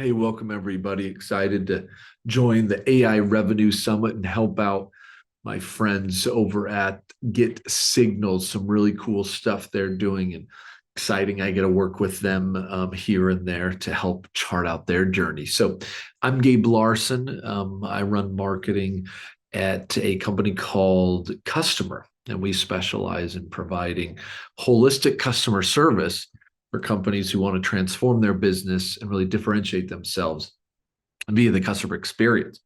Hey, welcome everybody. Excited to join the AI Revenue Summit and help out my friends over at Get Signals. Some really cool stuff they're doing and exciting. I get to work with them here and there to help chart out their journey. So I'm Gabe Larsen. I run marketing at a company called Kustomer, and we specialize in providing holistic customer service for companies who want to transform their business and really differentiate themselves via the customer experience.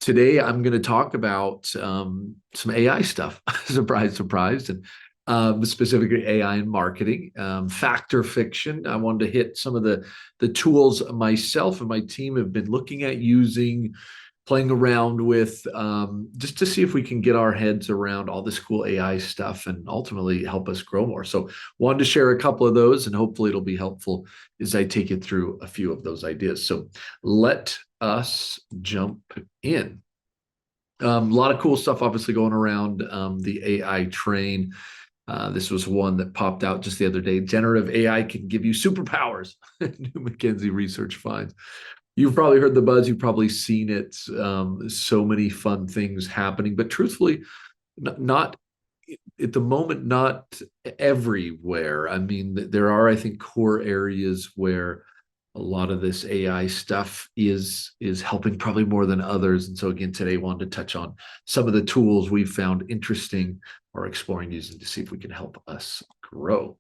Today, I'm going to talk about some AI stuff. Surprise, surprise, and specifically AI in marketing, fact or fiction. I wanted to hit some of the tools myself and my team have been looking at using, playing around with, just to see if we can get our heads around all this cool AI stuff and ultimately help us grow more. So wanted to share a couple of those and hopefully it'll be helpful as I take you through a few of those ideas. So let us jump in. A lot of cool stuff obviously going around the AI train. This was one that popped out just the other day. Generative AI can give you superpowers. New McKinsey research finds. You've probably heard the buzz. You've probably seen it. So many fun things happening, but truthfully, not at the moment, not everywhere. I mean, there are, I think, core areas where a lot of this AI stuff is helping probably more than others. And so again, today I wanted to touch on some of the tools we've found interesting or exploring using to see if we can help us grow.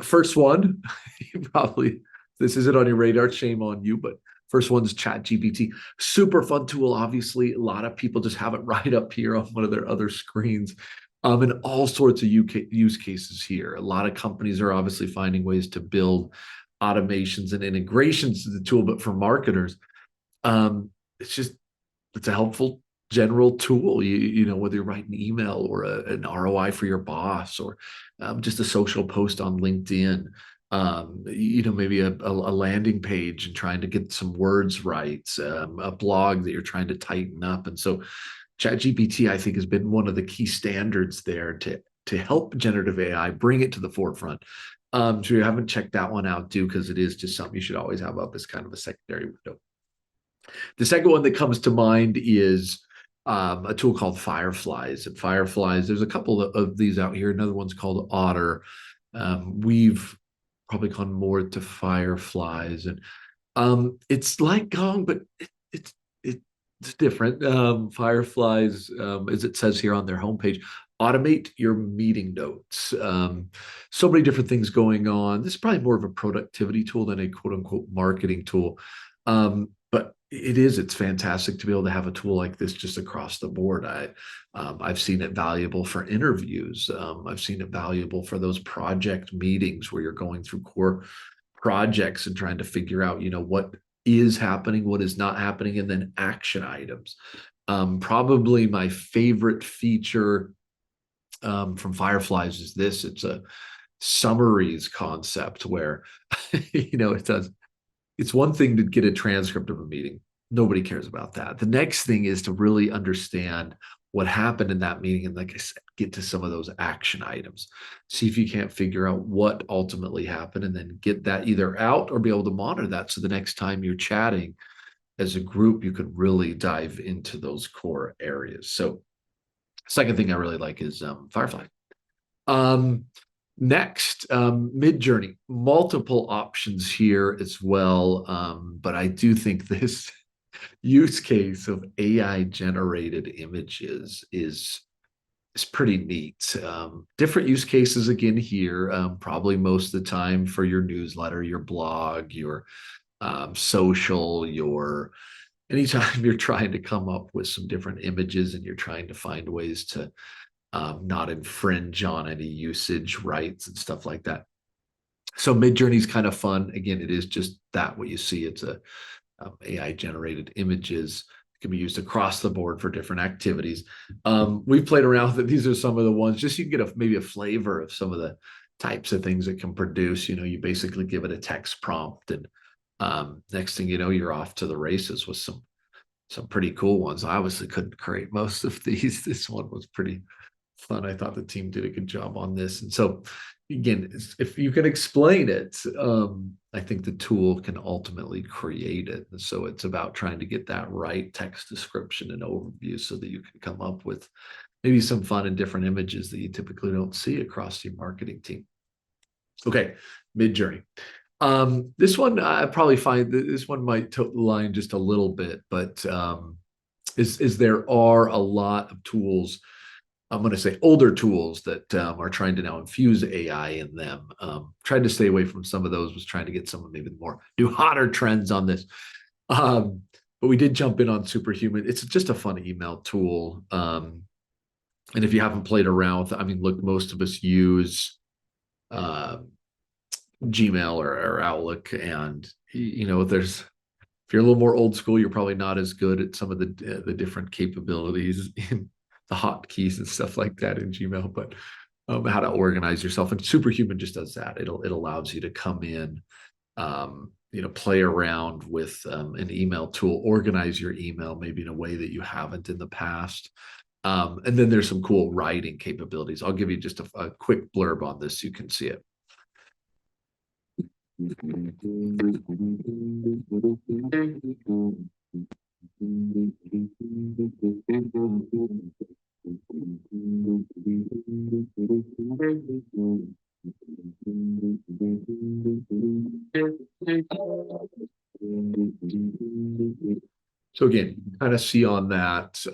First one, you probably this isn't on your radar, shame on you, but first one's ChatGPT. Super fun tool. Obviously, a lot of people just have it right up here on one of their other screens. And all sorts of use cases here. A lot of companies are obviously finding ways to build automations and integrations to the tool, but for marketers, it's a helpful general tool. You know, whether you're writing an email or an ROI for your boss or just a social post on LinkedIn, you know, maybe a landing page and trying to get some words right, a blog that you're trying to tighten up. And so ChatGPT, I think, has been one of the key standards there to help generative AI bring it to the forefront. So you haven't checked that one out, do, because it is just something you should always have up as kind of a secondary window. The second one that comes to mind is a tool called Fireflies. And Fireflies, there's a couple of these out here. Another one's called Otter. We've probably gone more to Fireflies, and it's like Gong, but it's different. Fireflies, as it says here on their homepage, automate your meeting notes. So many different things going on. This is probably more of a productivity tool than a quote unquote marketing tool. But it's fantastic to be able to have a tool like this just across the board. I've seen it valuable for interviews. I've seen it valuable for those project meetings where you're going through core projects and trying to figure out, you know, what is happening, what is not happening, and then action items. Probably my favorite feature from Fireflies is this. It's a summaries concept where, you know, it's one thing to get a transcript of a meeting. Nobody cares about that. The next thing is to really understand what happened in that meeting and, like I said, get to some of those action items. See if you can't figure out what ultimately happened and then get that either out or be able to monitor that. So the next time you're chatting as a group, you could really dive into those core areas. So second thing I really like is Firefly. Next, Midjourney, multiple options here as well. But I do think this use case of AI generated images is pretty neat. Different use cases again here, probably most of the time for your newsletter, your blog, your social, your anytime you're trying to come up with some different images and you're trying to find ways to not infringe on any usage rights and stuff like that. So Midjourney is kind of fun. Again, it is just that what you see. It's a AI generated images. It can be used across the board for different activities. We've played around with it. These are some of the ones, just so you can get maybe a flavor of some of the types of things it can produce. You know, you basically give it a text prompt, and next thing you know, you're off to the races with some pretty cool ones. I obviously couldn't create most of these. This one was pretty fun. I thought the team did a good job on this. And so again, if you can explain it, I think the tool can ultimately create it. And so it's about trying to get that right text description and overview so that you can come up with maybe some fun and different images that you typically don't see across your marketing team. Okay, Midjourney. This one I probably find that this one might toe the line just a little bit, but is there are a lot of tools. I'm going to say older tools that are trying to now infuse AI in them. Tried to stay away from some of those. Was trying to get some of maybe more new hotter trends on this. But we did jump in on Superhuman. It's just a fun email tool. And if you haven't played around with it, I mean, look, most of us use uh, Gmail or Outlook, and there's if you're a little more old school, you're probably not as good at some of the different capabilities in the hotkeys and stuff like that in Gmail, but how to organize yourself. And Superhuman just does that. It allows you to come in, play around with an email tool, organize your email maybe in a way that you haven't in the past. And then there's some cool writing capabilities. I'll give you just a quick blurb on this so you can see it. So again, you kind of see on that,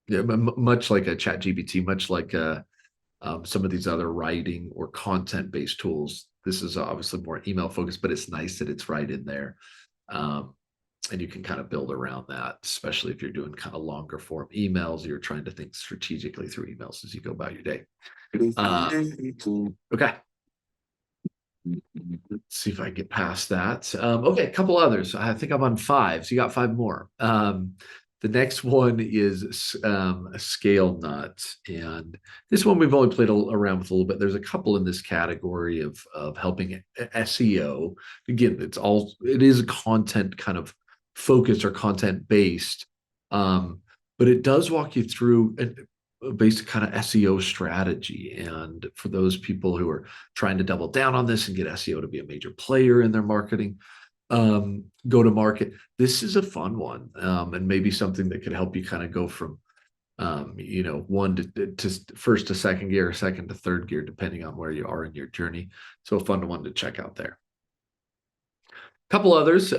yeah, much like a chat GPT, much like some of these other writing or content-based tools. This is obviously more email focused, but it's nice that it's right in there. And you can kind of build around that, especially if you're doing kind of longer form emails, you're trying to think strategically through emails as you go about your day. Okay. Let's see if I get past that. Okay, a couple others. I think I'm on 5, so you got 5 more. The next one is a scale nut, and this one we've only played around with a little bit. There's a couple in this category of helping SEO. Again, it is a content kind of focused or content based, but it does walk you through a basic kind of SEO strategy. And for those people who are trying to double down on this and get SEO to be a major player in their marketing, go to market, this is a fun one, and maybe something that could help you kind of go from one to first to second gear, or second to third gear, depending on where you are in your journey. So a fun one to check out there. A couple others.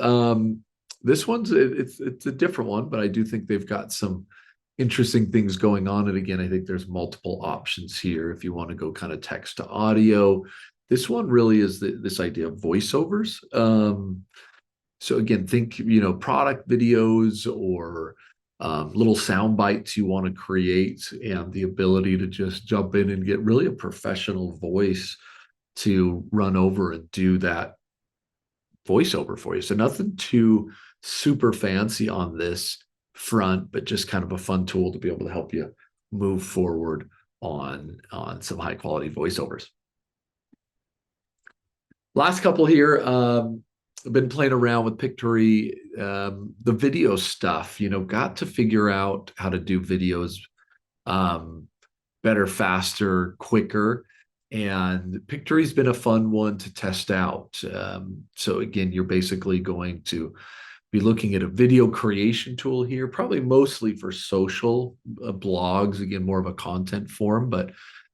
This one's it's a different one, but I do think they've got some interesting things going on. And again, I think there's multiple options here if you want to go kind of text to audio. This one really is this idea of voiceovers. So again, think, product videos or little sound bites you want to create, and the ability to just jump in and get really a professional voice to run over and do that voiceover for you. So nothing too super fancy on this front, but just kind of a fun tool to be able to help you move forward on some high quality voiceovers. Last couple here. I've been playing around with Pictory, the video stuff, got to figure out how to do videos better, faster, quicker. And Pictory's been a fun one to test out. So again, you're basically going to be looking at a video creation tool here, probably mostly for social blogs, again, more of a content form, but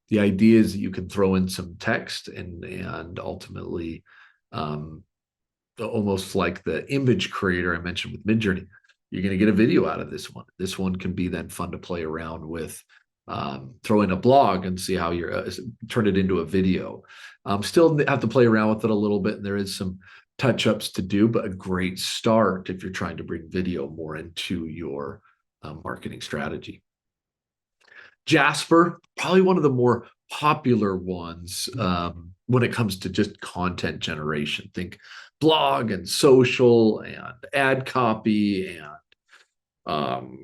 the idea is that you can throw in some text and ultimately almost like the image creator I mentioned with Midjourney, you're going to get a video out of this one. This one can be then fun to play around with, throw in a blog and see how you're turn it into a video. Still have to play around with it a little bit, and there is some touch-ups to do, but a great start if you're trying to bring video more into your marketing strategy. Jasper, probably one of the more popular ones when it comes to just content generation. Think blog and social and ad copy and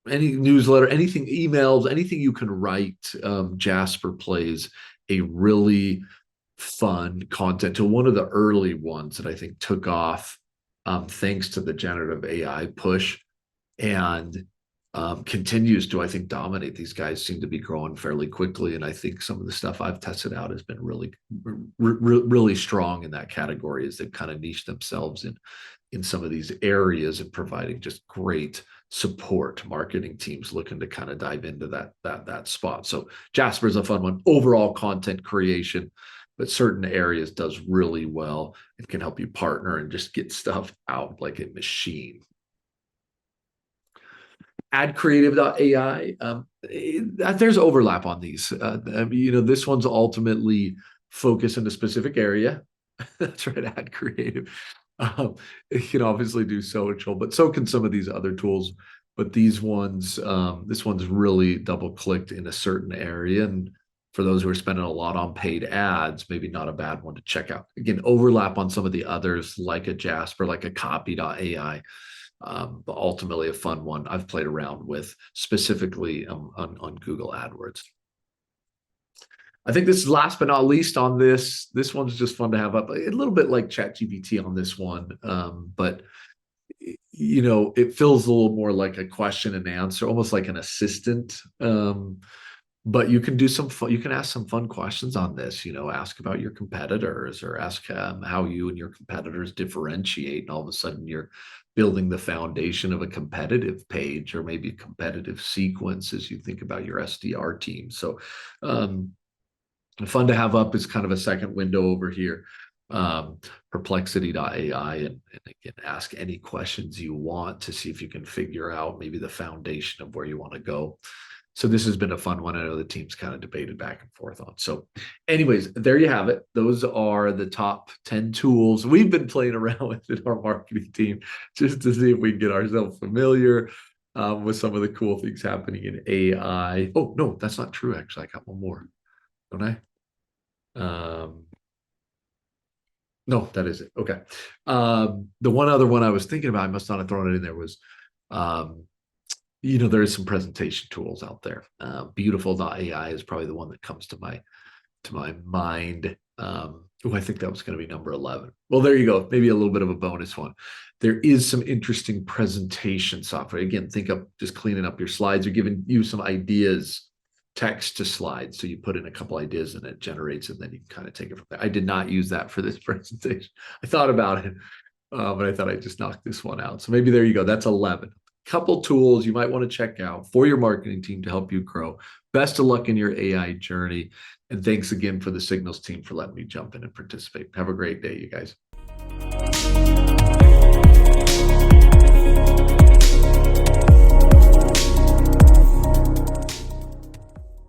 any newsletter, anything, emails, anything you can write. Jasper plays a really fun content to one of the early ones that I think took off thanks to the generative AI push. And continues to, I think, dominate. These guys seem to be growing fairly quickly, and I think some of the stuff I've tested out has been really strong in that category as they've kind of niched themselves in some of these areas and providing just great support. Marketing teams looking to kind of dive into that spot. So Jasper's a fun one. Overall content creation, but certain areas does really well and can help you partner and just get stuff out like a machine. AdCreative.ai. There's overlap on these. This one's ultimately focused in a specific area. That's right, AdCreative. It can obviously do social, but so can some of these other tools. But these ones, this one's really double clicked in a certain area. And for those who are spending a lot on paid ads, maybe not a bad one to check out. Again, overlap on some of the others like a Jasper, like a Copy.ai. But ultimately a fun one I've played around with specifically on Google AdWords. I think this is last but not least on this. This one's just fun to have up, a little bit like ChatGPT on this one, but it feels a little more like a question and answer, almost like an assistant. But you can do you can ask some fun questions on this, ask about your competitors or ask how you and your competitors differentiate. And all of a sudden you're building the foundation of a competitive page or maybe a competitive sequence as you think about your SDR team. So fun to have up is kind of a second window over here. Perplexity.ai, and again, ask any questions you want to see if you can figure out maybe the foundation of where you want to go. So this has been a fun one. I know the team's kind of debated back and forth on. So anyways, there you have it. Those are the top 10 tools we've been playing around with in our marketing team just to see if we can get ourselves familiar with some of the cool things happening in AI. Oh, no, that's not true. Actually, I got one more, don't I? No, that is it. Okay. The one other one I was thinking about, I must not have thrown it in there, was there is some presentation tools out there. Beautiful.ai is probably the one that comes to my mind. I think that was going to be number 11. Well, there you go. Maybe a little bit of a bonus one. There is some interesting presentation software. Again, think of just cleaning up your slides or giving you some ideas, text to slides. So you put in a couple ideas and it generates, and then you can kind of take it from there. I did not use that for this presentation. I thought about it, but I thought I'd just knock this one out. So maybe there you go. That's 11. Couple tools you might want to check out for your marketing team to help you grow. Best of luck in your AI journey. And thanks again for the Signals team for letting me jump in and participate. Have a great day, you guys.